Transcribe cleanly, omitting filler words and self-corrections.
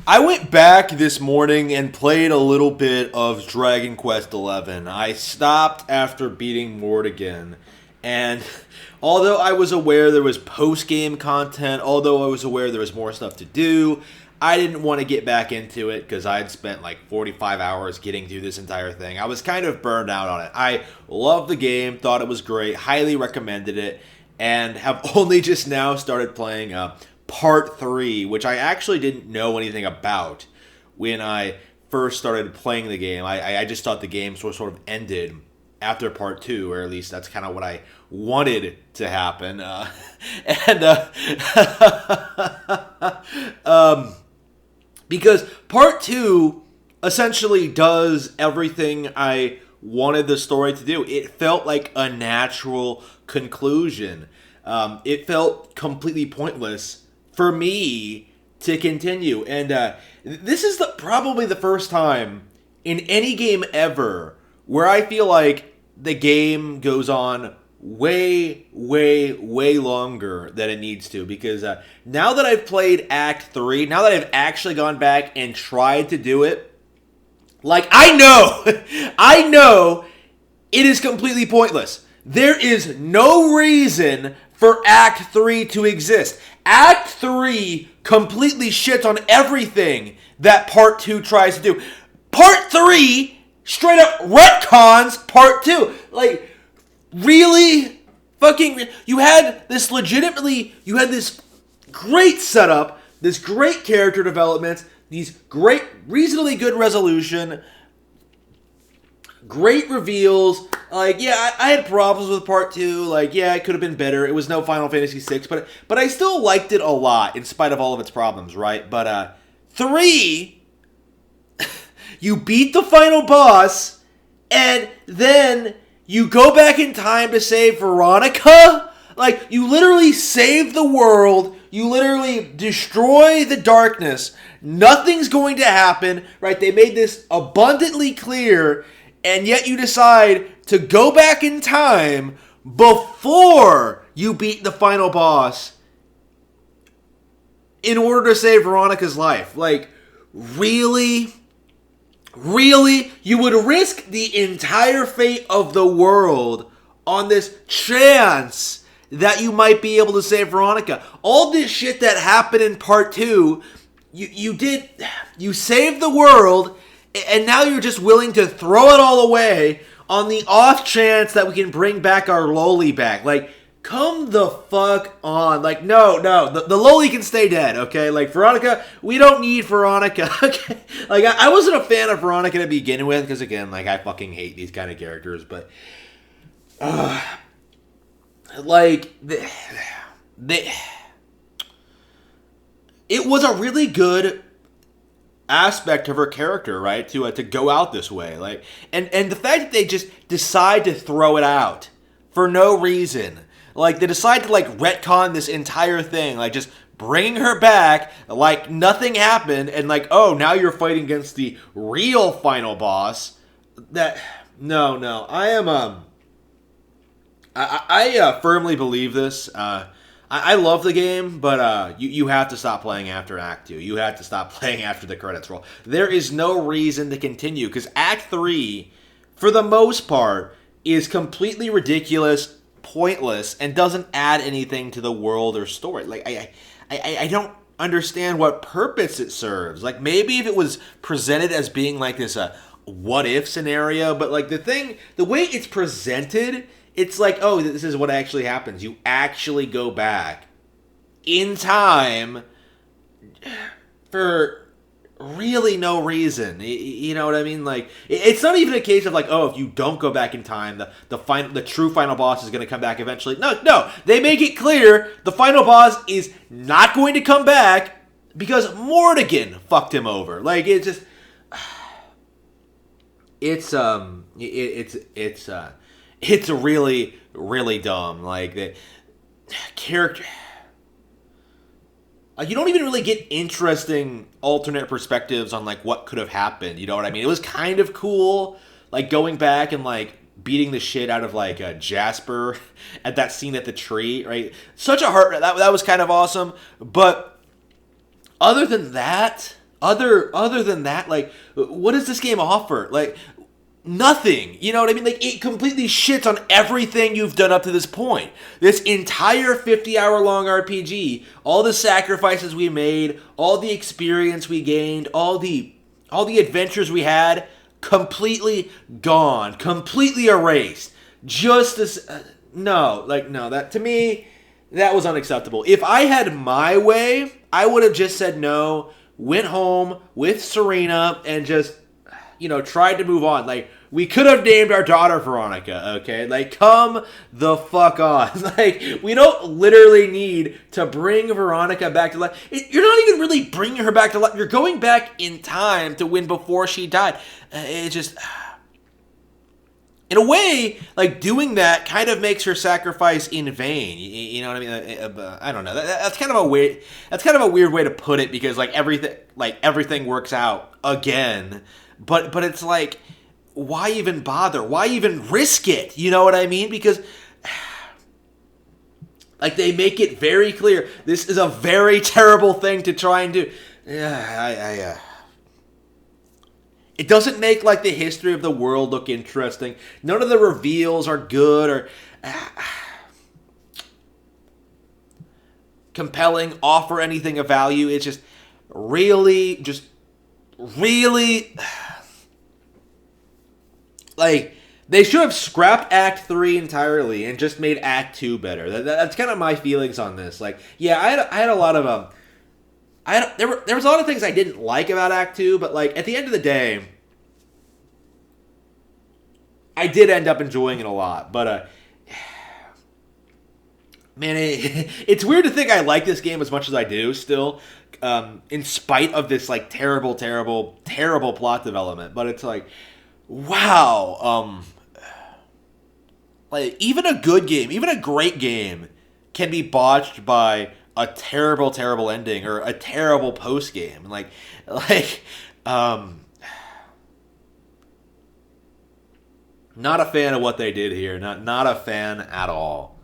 I went back this morning and played a little bit of Dragon Quest XI. I stopped after beating Mortigan, and although I was aware there was post-game content, although I was aware there was more stuff to do, I didn't want to get back into it because I had spent like 45 hours getting through this entire thing. I was kind of burned out on it. I loved the game, thought it was great, highly recommended it, and have only just now started playing Part 3, which I actually didn't know anything about when I first started playing the game. I just thought the game sort of ended after Part 2, or at least that's kind of what I wanted to happen. Because Part 2 essentially does everything I wanted the story to do. It felt like a natural conclusion. It felt completely pointless for me to continue. And this is probably the first time in any game ever where I feel like the game goes on way, way, way longer than it needs to. Because now that I've played Act 3, now that I've actually gone back and tried to do it, like, I know it is completely pointless. There is no reason for Act 3 to exist. Act 3 completely shits on everything that Part 2 tries to do. Part 3 straight up retcons Part 2. Like, really? You had this great setup, this great character development, these great, reasonably good resolution, great reveals. Like, yeah, I had problems with Part 2. Like, yeah, it could have been better. It was no Final Fantasy VI, but I still liked it a lot in spite of all of its problems, right? But 3, you beat the final boss, and then you go back in time to save Veronica? Like, you literally save the world. You literally destroy the darkness. Nothing's going to happen, right? They made this abundantly clear, and yet you decide to go back in time before you beat the final boss in order to save Veronica's life. Like, really? Really? You would risk the entire fate of the world on this chance that you might be able to save Veronica. All this shit that happened in Part 2, you saved the world, and now you're just willing to throw it all away on the off chance that we can bring back our Loli back. Like, come the fuck on. Like, no, the Loli can stay dead, okay? Like, Veronica, we don't need Veronica, okay? Like, I wasn't a fan of Veronica to begin with, because, again, like, I fucking hate these kind of characters, but, like, it was a really good aspect of her character, right? To go out this way, like, and the fact that they just decide to throw it out for no reason, like they decide to like retcon this entire thing, like just bringing her back like nothing happened, and like, oh, now you're fighting against the real final boss. That no, I firmly believe this. I love the game, but you have to stop playing after Act 2. You have to stop playing after the credits roll. There is no reason to continue, because Act 3, for the most part, is completely ridiculous, pointless, and doesn't add anything to the world or story. Like, I don't understand what purpose it serves. Like, maybe if it was presented as being like this what-if scenario, but like the way it's presented, it's like, oh, this is what actually happens. You actually go back in time for really no reason. You know what I mean? Like, it's not even a case of like, oh, if you don't go back in time, the true final boss is going to come back eventually. No. They make it clear the final boss is not going to come back because Mortigan fucked him over. Like, it's just, it's really, really dumb. Like, the character, like, you don't even really get interesting alternate perspectives on like what could have happened. You know what I mean? It was kind of cool, like going back and like beating the shit out of like Jasper at that scene at the tree, right? Such a heart that was kind of awesome. But other than that, other than that, like, what does this game offer? Like, nothing. You know what I mean? Like, it completely shits on everything you've done up to this point. This entire 50-hour long RPG, all the sacrifices we made, all the experience we gained, all the adventures we had, completely gone, completely erased. Just as no, like, no, that to me, that was unacceptable. If I had my way, I would have just said no, went home with Serena, and just, tried to move on. Like, we could have named our daughter Veronica, okay? Like, come the fuck on. Like, we don't literally need to bring Veronica back to life. You're not even really bringing her back to life. You're going back in time to when before she died. It just, in a way, like, doing that kind of makes her sacrifice in vain. You know what I mean? I don't know. That's kind of a weird. That's kind of a weird way to put it, because everything works out again. But it's like, why even bother? Why even risk it? You know what I mean? Because, like, they make it very clear this is a very terrible thing to try and do. Yeah, it doesn't make, like, the history of the world look interesting. None of the reveals are good or compelling, offer anything of value. It's just really, like, they should have scrapped Act 3 entirely and just made Act 2 better. That's kind of my feelings on this. Like, yeah, I had a lot of there was a lot of things I didn't like about Act 2, but, like, at the end of the day, I did end up enjoying it a lot. But man, it's weird to think I like this game as much as I do still, in spite of this, like, terrible plot development. But it's like, wow, like, even a good game, even a great game, can be botched by a terrible ending or a terrible post game. Like, not a fan of what they did here. Not a fan at all.